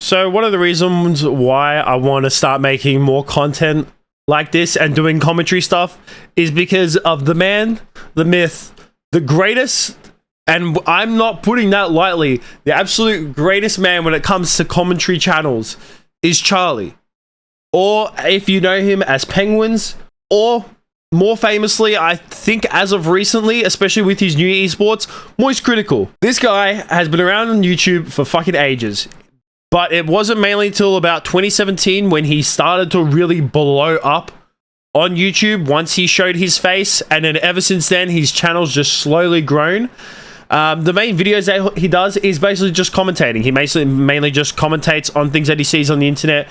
So one of the reasons why I want to start making more content like this and doing commentary stuff is because of the man, the myth, the greatest, and I'm not putting that lightly, the absolute greatest man when it comes to commentary channels is Charlie. Or if you know him as Penguins, or more famously, I think as of recently, especially with his new esports, MoistCr1TiKaL. This guy has been around on YouTube for fucking ages. But it wasn't mainly until about 2017 when he started to really blow up on YouTube once he showed his face. And then ever since then, his channel's just slowly grown. The main videos that he does is basically just commentating. He mainly just commentates on things that he sees on the internet.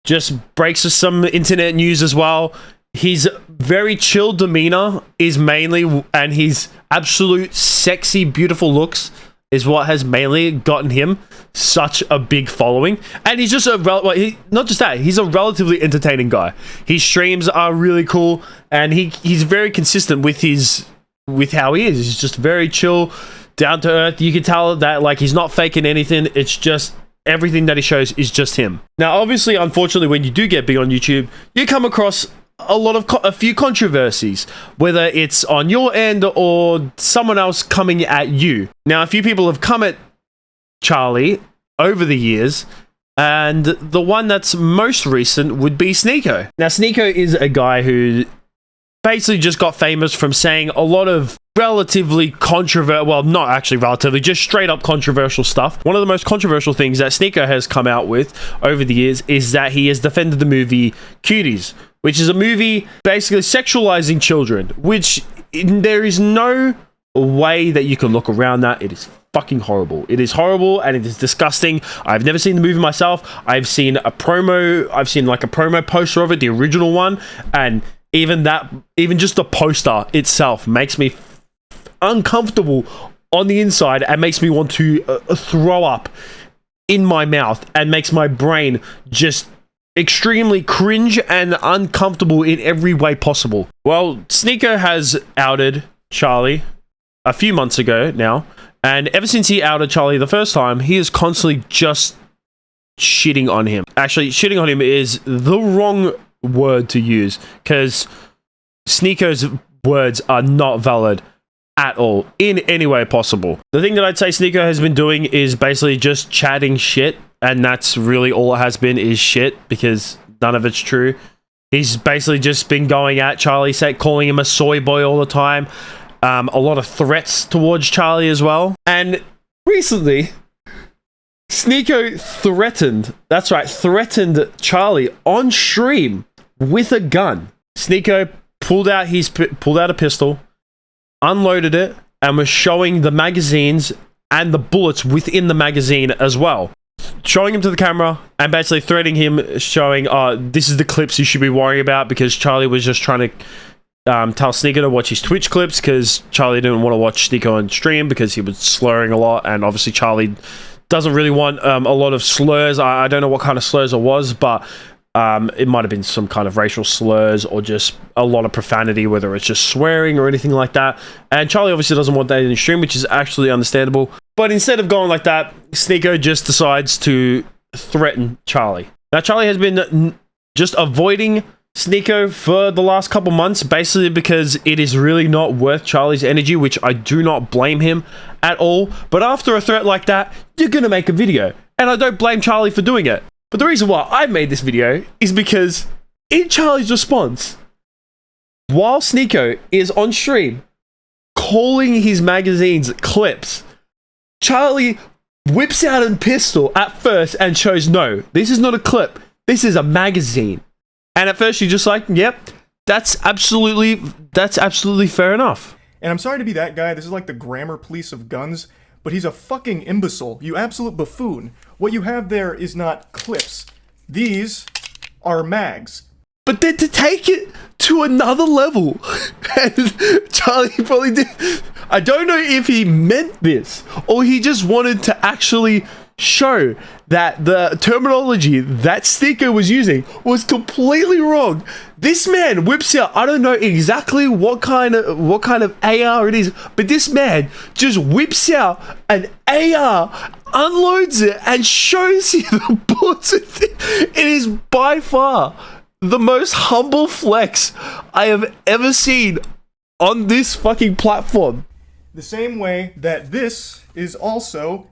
Just breaks some internet news as well. His very chill demeanor is mainly, and his absolute sexy, beautiful looks is what has mainly gotten him such a big following. And he's just not just that, he's a relatively entertaining guy. His streams are really cool, and he's very consistent with how he is. He's just very chill, down to earth. You can tell that like he's not faking anything. It's just everything that he shows is just him. Now, obviously, unfortunately, when you do get big on YouTube, you come across a few controversies, whether it's on your end or someone else coming at you. Now, a few people have come at Charlie over the years, and the one that's most recent would be Sneako. Now, Sneako is a guy who basically just got famous from saying a lot of relatively controversial, well, not actually relatively, just straight up controversial stuff. One of the most controversial things that Sneako has come out with over the years is that he has defended the movie Cuties, which is a movie basically sexualizing children, which there is no way that you can look around that. It is fucking horrible. It is horrible and it is disgusting. I've never seen the movie myself. I've seen like a promo poster of it, the original one, and even just the poster itself makes me uncomfortable on the inside and makes me want to throw up in my mouth and makes my brain just extremely cringe and uncomfortable in every way possible. Well, Sneako has outed Charlie a few months ago now, and ever since he outed Charlie the first time, he is constantly just shitting on him. Actually, shitting on him is the wrong word to use, because Sneako's words are not valid at all in any way possible. The thing that I'd say Sneako has been doing is basically just chatting shit, and that's really all it has been, is shit, because none of it's true. He's basically just been going at Charlie, calling him a soy boy all the time. A lot of threats towards Charlie as well. And recently, Sneako threatened Charlie on stream with a gun. Sneako pulled out a pistol, unloaded it, and was showing the magazines and the bullets within the magazine as well. Showing him to the camera and basically threatening him, showing, this is the clips you should be worrying about, because Charlie was just trying to tell Sneako to watch his Twitch clips, because Charlie didn't want to watch Sneako on stream because he was slurring a lot, and obviously Charlie doesn't really want a lot of slurs. I don't know what kind of slurs it was, but it might have been some kind of racial slurs or just a lot of profanity, whether it's just swearing or anything like that. And Charlie obviously doesn't want that in the stream, which is actually understandable. But instead of going like that, Sneako just decides to threaten Charlie. Now, Charlie has been just avoiding Sneako for the last couple months, basically because it is really not worth Charlie's energy, which I do not blame him at all. But after a threat like that, you're gonna make a video, and I don't blame Charlie for doing it. But the reason why I made this video is because in Charlie's response, while Sneako is on stream calling his magazines clips, Charlie whips out a pistol at first and shows, no, this is not a clip, this is a magazine. And at first you're just like, yep, that's absolutely fair enough. And I'm sorry to be that guy, this is like the grammar police of guns, but he's a fucking imbecile, you absolute buffoon. What you have there is not clips. These are mags. But then to take it to another level, and Charlie probably did, I don't know if he meant this, or he just wanted to actually show that the terminology that Sneako was using was completely wrong. This man whips out, I don't know exactly what kind of AR it is, but this man just whips out an AR unloads it and shows you the bullets. It is by far the most humble flex I have ever seen on this fucking platform. The same way that this is also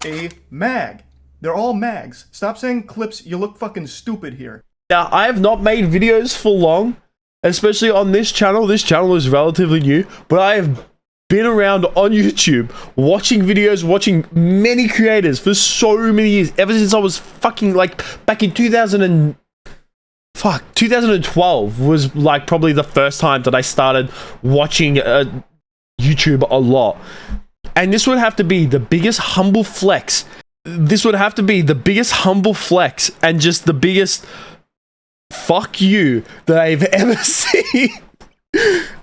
a mag. They're all mags. Stop saying clips, you look fucking stupid here. Now, I have not made videos for long, especially on this channel. This channel is relatively new, but I have been around on YouTube, watching videos, watching many creators for so many years, ever since I was fucking, like, back in 2012 was, like, probably the first time that I started watching YouTube a lot. And this would have to be the biggest humble flex. This would have to be the biggest humble flex and just the biggest fuck you that I've ever seen.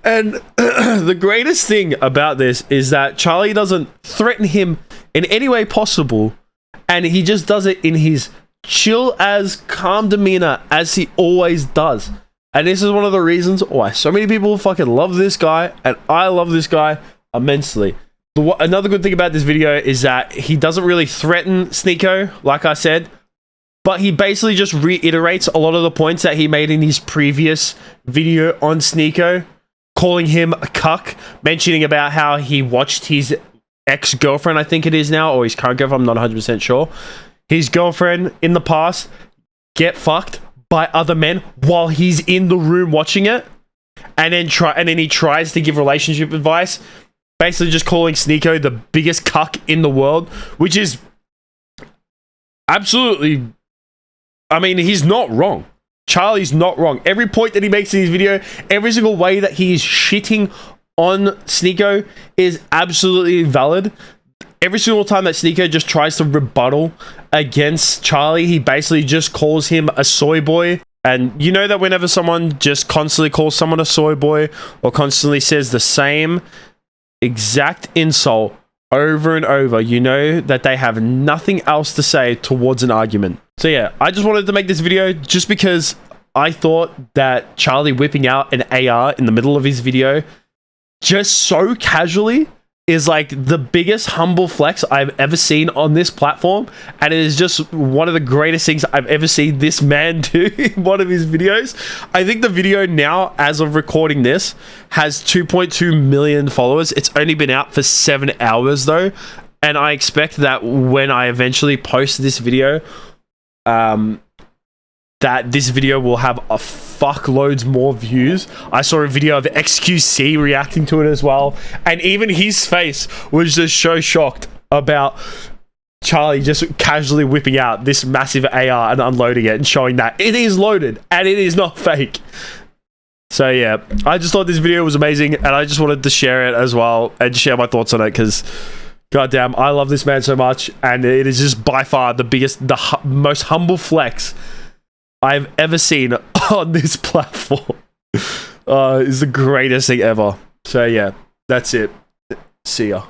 And the greatest thing about this is that Charlie doesn't threaten him in any way possible, and he just does it in his chill as calm demeanor as he always does. And this is one of the reasons why so many people fucking love this guy, and I love this guy immensely. Another good thing about this video is that he doesn't really threaten Sneako, like I said, but he basically just reiterates a lot of the points that he made in his previous video on Sneako, calling him a cuck, mentioning about how he watched his ex-girlfriend, I think it is now, or his current girlfriend, I'm not 100% sure, his girlfriend in the past get fucked by other men while he's in the room watching it, and then he tries to give relationship advice, basically just calling Sneako the biggest cuck in the world, which is absolutely, I mean, he's not wrong. Charlie's not wrong. Every point that he makes in his video, every single way that he is shitting on Sneako is absolutely valid. Every single time that Sneako just tries to rebuttal against Charlie, he basically just calls him a soy boy. And you know that whenever someone just constantly calls someone a soy boy or constantly says the same exact insult over and over, you know that they have nothing else to say towards an argument. So yeah, I just wanted to make this video just because I thought that Charlie whipping out an AR in the middle of his video just so casually is like the biggest humble flex I've ever seen on this platform, and it is just one of the greatest things I've ever seen this man do in one of his videos. I think the video now, as of recording this, has 2.2 million followers. It's only been out for 7 hours though, and I expect that when I eventually post this video, that this video will have a fuckloads more views. I saw a video of XQC reacting to it as well, and even his face was just so shocked about Charlie just casually whipping out this massive AR and unloading it and showing that it is loaded and it is not fake. So yeah, I just thought this video was amazing, and I just wanted to share it as well and share my thoughts on it because goddamn, I love this man so much, and it is just by far the biggest, most humble flex I've ever seen on this platform. It's the greatest thing ever. So yeah, that's it. See ya.